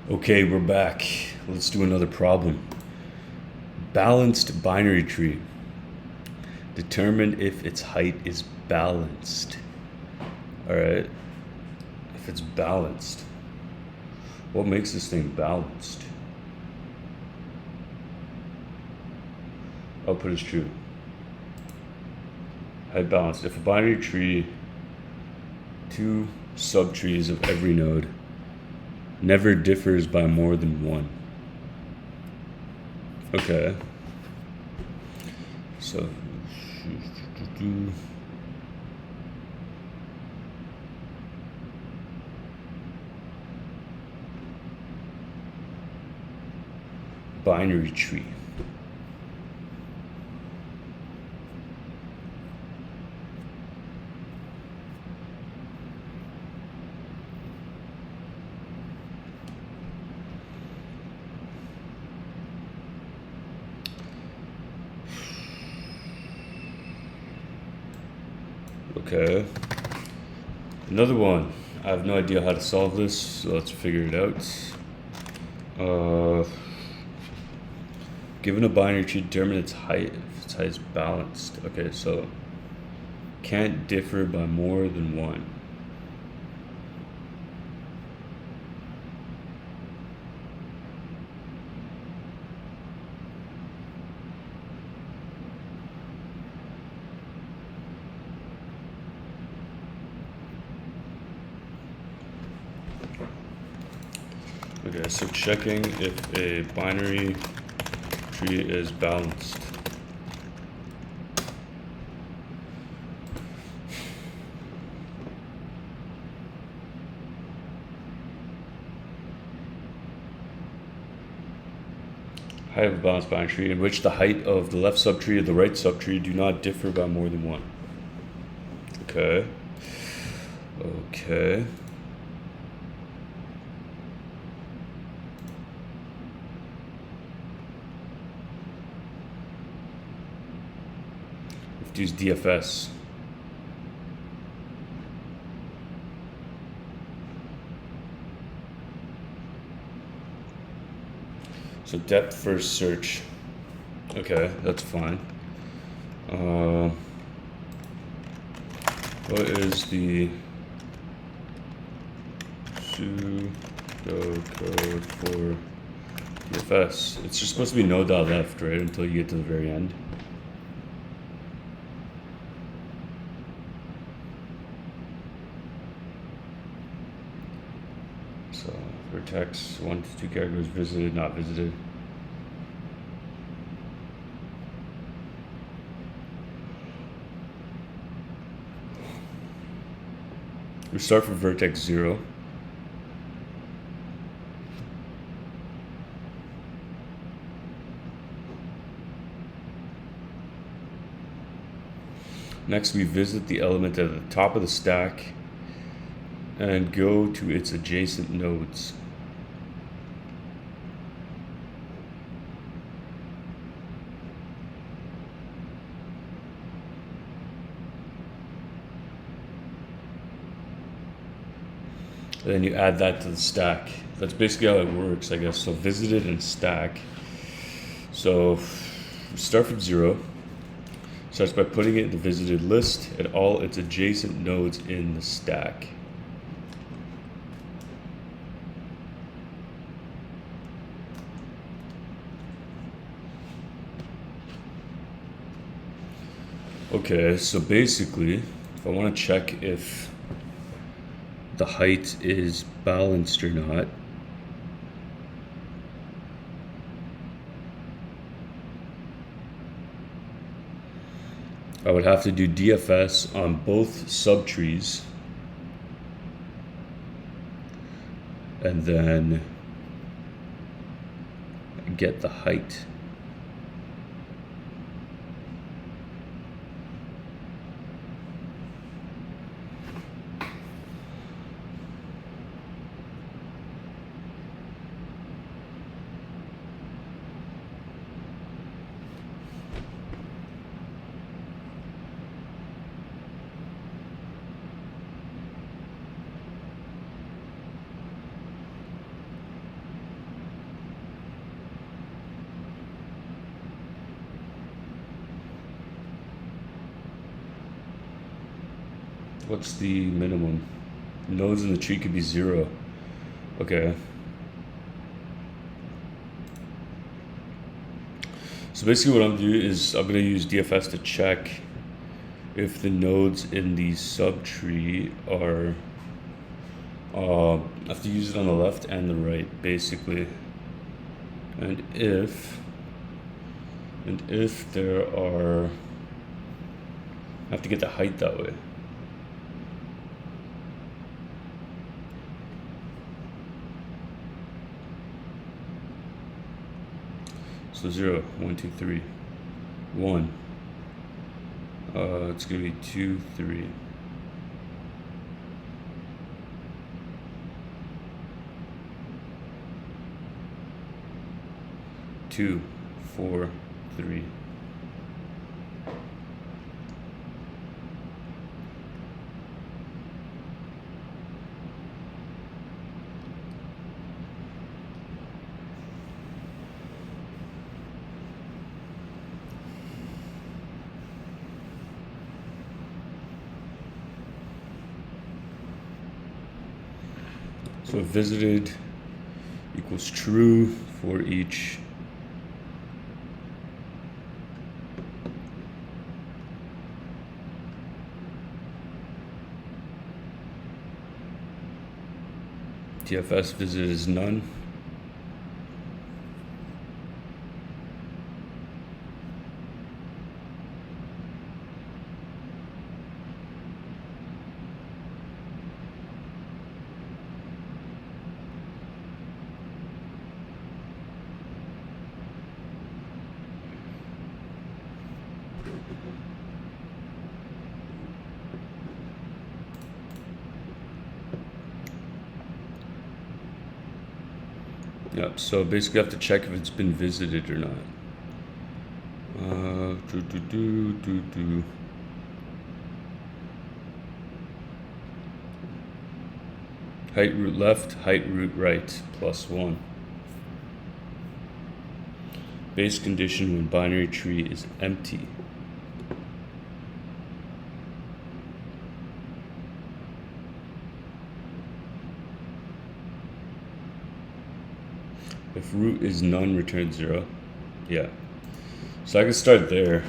Okay, we're back. Let's do another problem. Balanced binary tree. Determine if its height is balanced. Alright. If it's balanced. What makes this thing balanced? Output is true. Height balanced. If a binary tree, two subtrees of every node, never differs by more than one. Okay. So binary tree. Okay. Another one. I have no idea how to solve this, so let's figure it out. Given a binary tree, determine its height if its height is balanced. Okay, so can't differ by more than one. Okay, so checking if a binary tree is balanced. Height of a balanced binary tree in which the height of the left subtree and the right subtree do not differ by more than one. Okay. Okay. Use DFS. So depth first search. Okay, that's fine. What is the pseudocode for DFS? It's just supposed to be node.left, right? Until you get to the very end. So vertex 1 to 2 categories visited, not visited. We start from vertex 0. Next, we visit the element at the top of the stack and go to its adjacent nodes. And then you add that to the stack. That's basically how it works, I guess. So visited and stack. So start from 0. Starts by putting it in the visited list at all its adjacent nodes in the stack. Okay, so basically, if I want to check if the height is balanced or not, I would have to do DFS on both subtrees and then get the height. What's the minimum? Nodes in the tree could be 0. Okay. So basically what I'm doing is I'm gonna use DFS to check if the nodes in the subtree are, I have to use it on the left and the right, basically. And if there are, I have to get the height that way. So 0, 1, 2, 3, 1. It's gonna be 2, 3. 2, 4, 3. So visited equals true for each DFS visit is none. Yep, so basically I have to check if it's been visited or not. Height root left, height root right, +1. Base condition when binary tree is empty. If root is none, return 0. Yeah. So I can start there.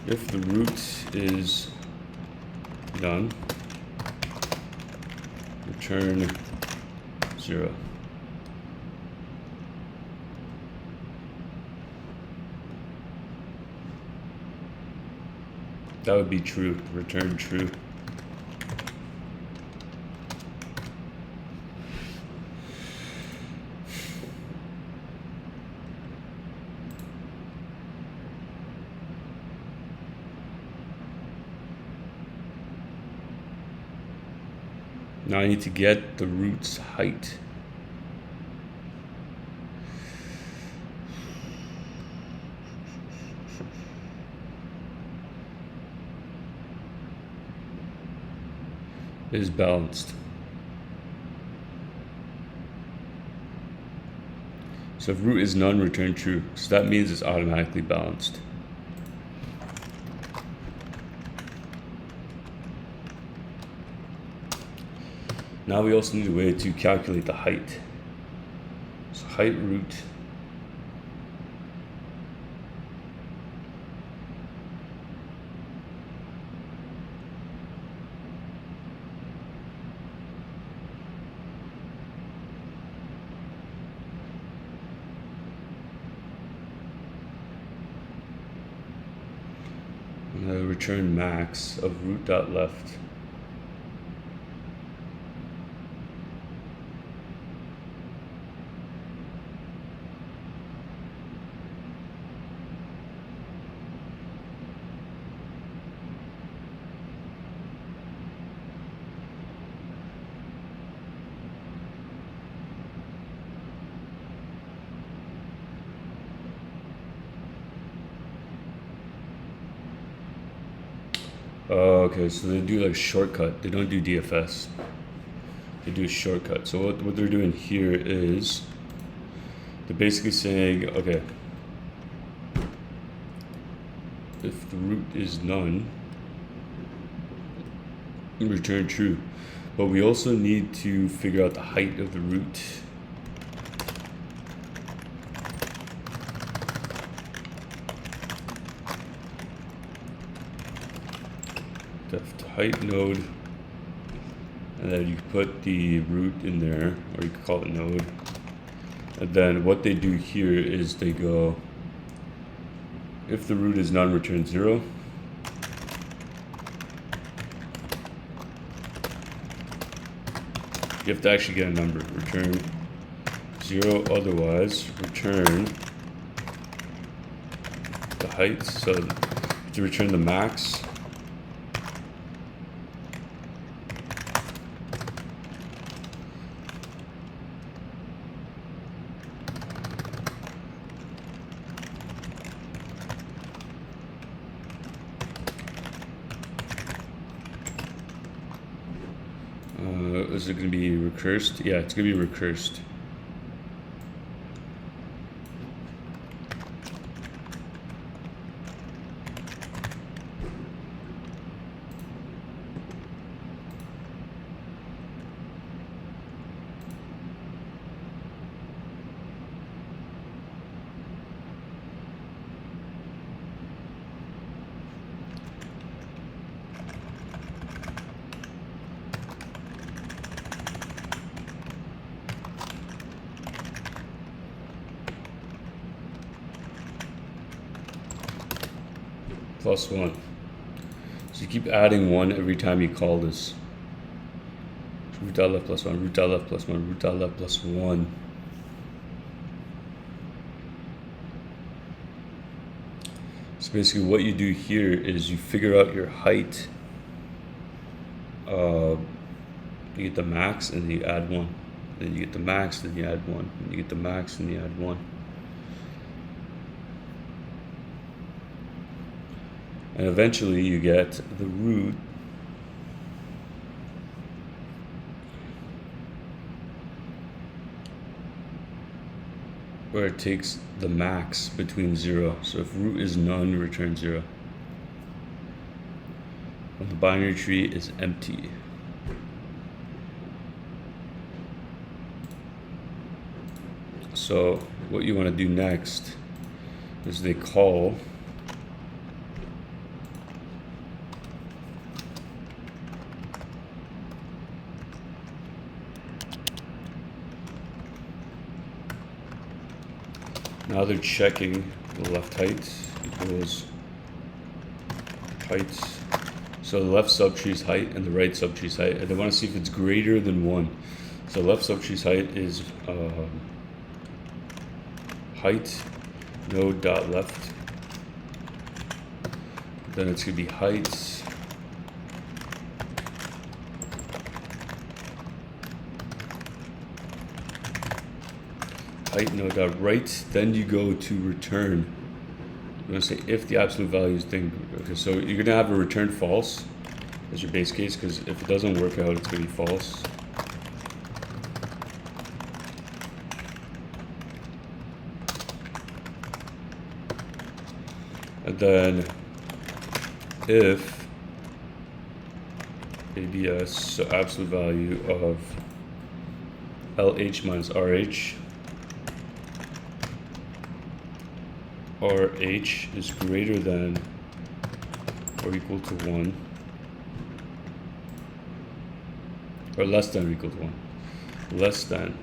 If the root is none, return 0. That would be true. Return true. Now I need to get the root's height. It is balanced. So if root is none, return true. So that means it's automatically balanced. Now we also need a way to calculate the height. So height root return max of root dot left. Oh, okay, so they do like shortcut. They don't do DFS. They do a shortcut. So what they're doing here is they're basically saying, okay, if the root is none, return true. But we also need to figure out the height of the root. Def height node, and then you can put the root in there, or you can call it node. And then what they do here is they go, if the root is none, return 0. You have to actually get a number. Return 0, otherwise return the height. So to return the max. Is it going to be recursed? Yeah, it's going to be recursed. Plus 1. So you keep adding 1 every time you call this. Root dot left plus 1, root dot left plus 1, root dot left plus 1. So basically what you do here is you figure out your height. You get the max and then you add 1. Then you get the max, then you add 1. Then you get the max and you add 1. And eventually you get the root where it takes the max between 0. So if root is none, return 0. And the binary tree is empty. So what you want to do next is they call now they're checking the left height equals height. So the left subtree's height and the right subtree's height, and they want to see if it's greater than 1. So left subtree's height is height node dot left. Then it's going to be height node dot right. Then you go to return. You're going to say if the absolute value is thing. Okay, so you're going to have a return false as your base case, because if it doesn't work out, it's going to be false. And then if ABS, so absolute value of LH minus RH, RH is greater than or equal to 1, or less than or equal to 1, less than,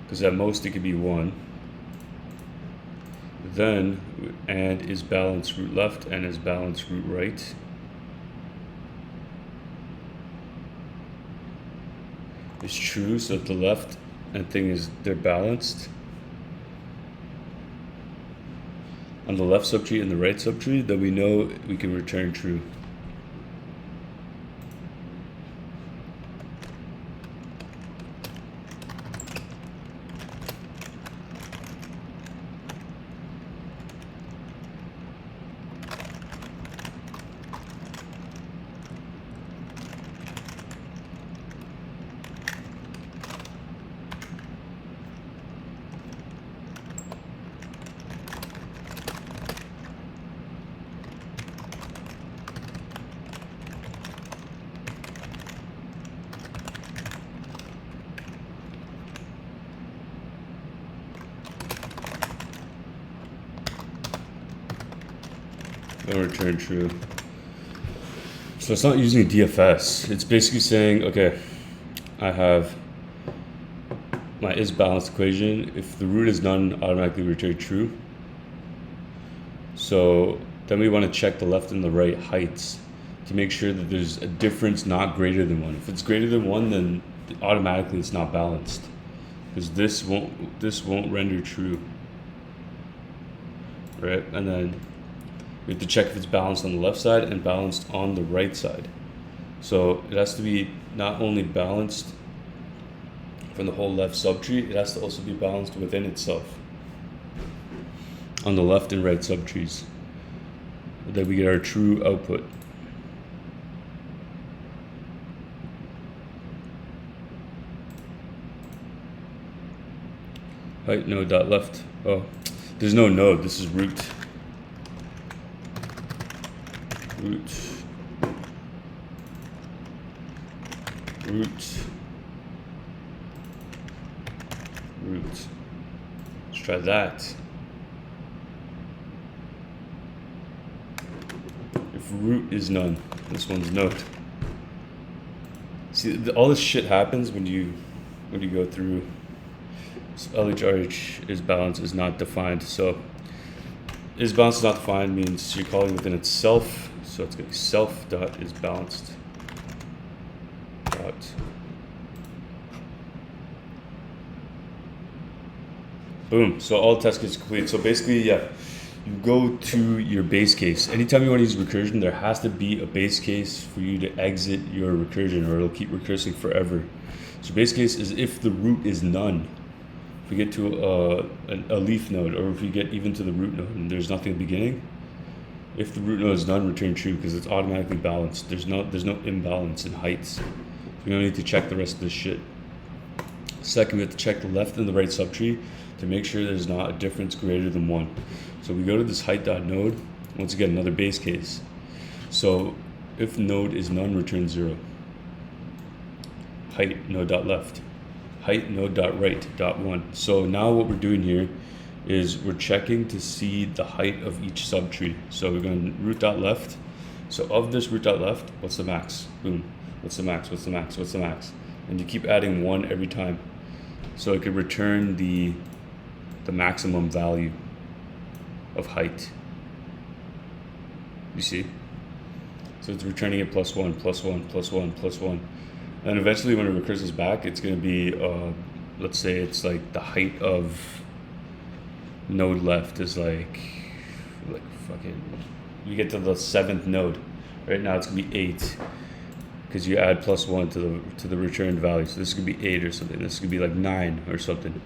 because at most it could be 1. Then and is balanced root left and is balanced root right. Is true, so that the left and thing is they're balanced. On the left subtree and the right subtree, then we know we can return true. Don't return true. So it's not using a DFS. It's basically saying, okay, I have my is balanced equation. If the root is none, automatically return true. So then we want to check the left and the right heights to make sure that there's a difference not greater than 1. If it's greater than 1, then automatically it's not balanced, because this won't render true, right? And then we have to check if it's balanced on the left side and balanced on the right side. So it has to be not only balanced from the whole left subtree, it has to also be balanced within itself on the left and right subtrees. Then we get our true output. Height node dot left. Oh, there's no node. This is root. Root. Let's try that. If root is none, this one's node. See, all this shit happens when you go through. So LHRH is balance is not defined. So is balance is not defined means you're calling within itself. So it's going to be self dot is balanced dot. Boom. So all test cases complete. So basically, yeah, you go to your base case. Anytime you want to use recursion, there has to be a base case for you to exit your recursion, or it'll keep recursing forever. So base case is if the root is none. If we get to a leaf node, or if we get even to the root node and there's nothing at the beginning, if the root node is none, return true, because it's automatically balanced. There's no imbalance in heights. So we don't need to check the rest of this shit. Second, we have to check the left and the right subtree to make sure there's not a difference greater than 1. So we go to this height.node, once again, another base case. So if node is none, return 0. Height node.left. Height node.right.1. So now what we're doing here is we're checking to see the height of each subtree. So we're going root.left. So of this root.left, what's the max? Boom. What's the max? What's the max? What's the max? And you keep adding 1 every time. So it could return the maximum value of height. You see? So it's returning it plus 1, plus 1, plus 1, plus 1. And eventually when it recurses back, it's going to be, let's say it's like the height of node left is like fucking, you get to the 7th node. Right now it's going to be 8. Because you add plus 1 to the returned value. So this could be 8 or something. This could be like 9 or something.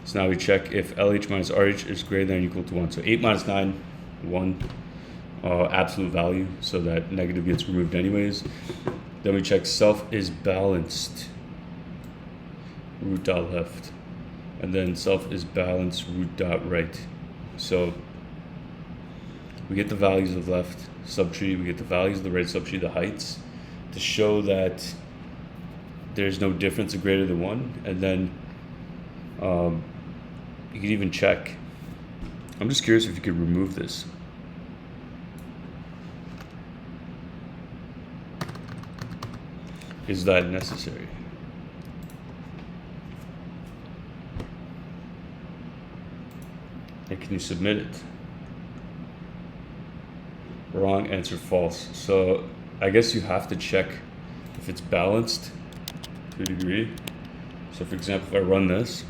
So now we check if LH minus RH is greater than or equal to 1. So 8 minus 9, 1, absolute value. So that negative gets removed anyways. Then we check self is balanced, root dot left. And then self is balanced, root dot right. So we get the values of left subtree. We get the values of the right subtree, the heights, to show that there's no difference of greater than 1. And then you can even check. I'm just curious if you could remove this. Is that necessary? And can you submit it? Wrong answer, false. So I guess you have to check if it's balanced to a degree. So for example, if I run this,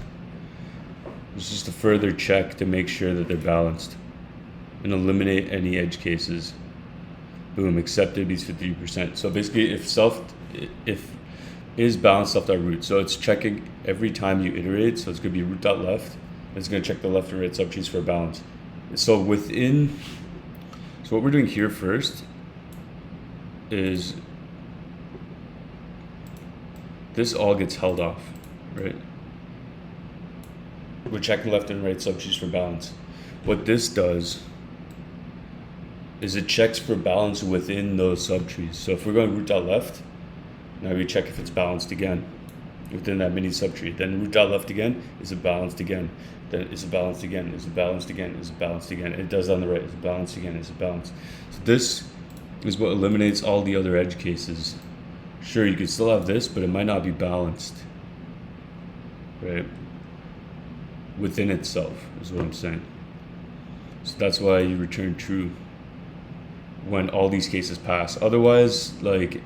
it's just a further check to make sure that they're balanced and eliminate any edge cases. Boom, accepted means 53%. So basically if is balanced self.root. So it's checking every time you iterate. So it's going to be root.left. It's going to check the left and right subtrees for balance. So what we're doing here first is this all gets held off, right? We're checking left and right subtrees for balance. What this does is it checks for balance within those subtrees. So if we're going root.left, now we check if it's balanced again. within that mini subtree. Then root dot left again, is it balanced again? Then is it balanced again? Is it balanced again? Is it balanced again? It does on the right. Is it balanced again? Is it balanced? So this is what eliminates all the other edge cases. Sure, you could still have this, but it might not be balanced, right? Within itself is what I'm saying. So that's why you return true when all these cases pass. Otherwise, like,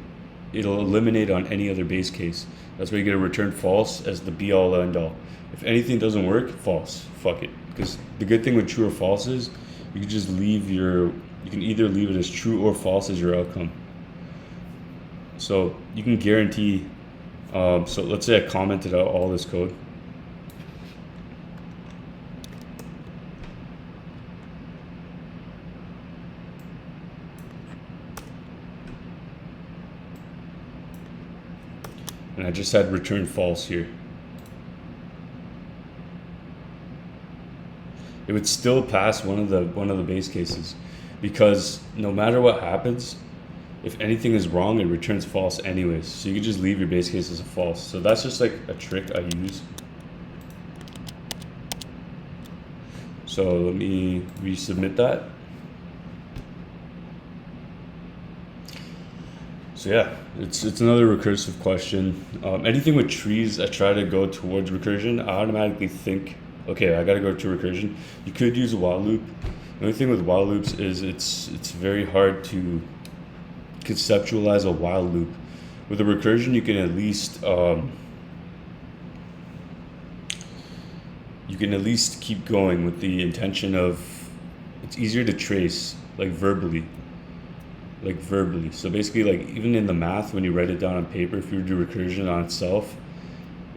it'll eliminate on any other base case. That's why you get a return false as the be all end all. If anything doesn't work, false. Fuck it. Because the good thing with true or false is you can just leave you can either leave it as true or false as your outcome. So you can guarantee, so let's say I commented out all this code. And I just had return false here. It would still pass one of the base cases, because no matter what happens, if anything is wrong, it returns false anyways. So you can just leave your base case as a false. So that's just like a trick I use. So let me resubmit that. So yeah, it's another recursive question. Anything with trees, I try to go towards recursion. I automatically think, okay, I gotta go to recursion. You could use a while loop. The only thing with while loops is it's very hard to conceptualize a while loop. With a recursion, you can at least keep going with the intention of, it's easier to trace, like verbally. So basically, like, even in the math, when you write it down on paper, if you do recursion on itself,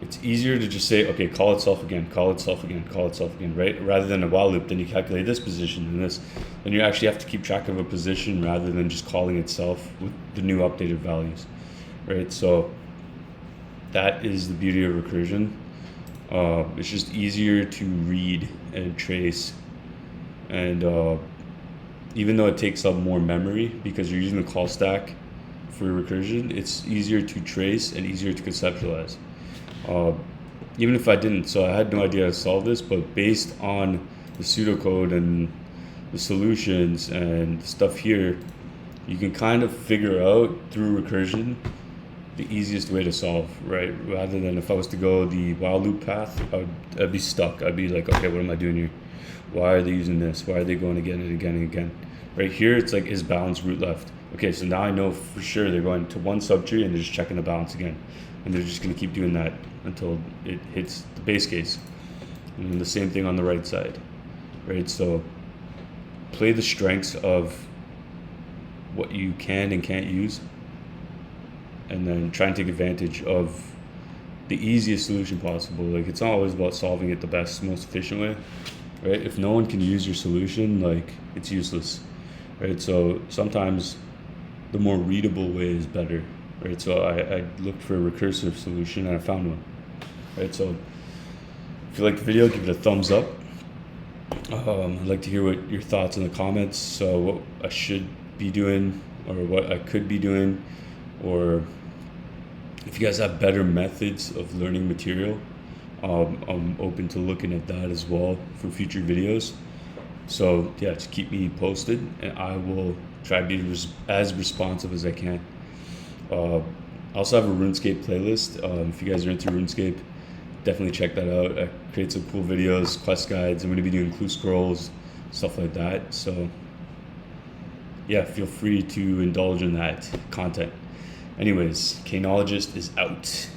it's easier to just say, okay, call itself again, right? Rather than a while loop, then you calculate this position and this. Then you actually have to keep track of a position rather than just calling itself with the new updated values, right? So that is the beauty of recursion. It's just easier to read and trace, and even though it takes up more memory because you're using the call stack for recursion, it's easier to trace and easier to conceptualize. Even if I didn't, so I had no idea how to solve this, but based on the pseudocode and the solutions and stuff here, you can kind of figure out through recursion the easiest way to solve, right? Rather than if I was to go the while loop path, I'd be stuck. I'd be like, okay, what am I doing here? Why are they using this? Why are they going again and again and again? Right here, it's like, is balance root left? Okay, so now I know for sure they're going to one subtree and they're just checking the balance again. And they're just going to keep doing that until it hits the base case. And then the same thing on the right side, right? So play the strengths of what you can and can't use, and then try and take advantage of the easiest solution possible. Like, it's not always about solving it the best, most efficient way, right? If no one can use your solution, like, it's useless, right? So sometimes the more readable way is better, right? So I looked for a recursive solution and I found one, right? So if you like the video, give it a thumbs up. I'd like to hear what your thoughts in the comments. So what I should be doing, or what I could be doing, or if you guys have better methods of learning material, I'm open to looking at that as well for future videos. So yeah, just keep me posted and I will try to be as responsive as I can. I also have a RuneScape playlist. If you guys are into RuneScape, definitely check that out. I create some cool videos, quest guides. I'm going to be doing clue scrolls, stuff like that. So yeah, feel free to indulge in that content. Anyways, Knologist is out.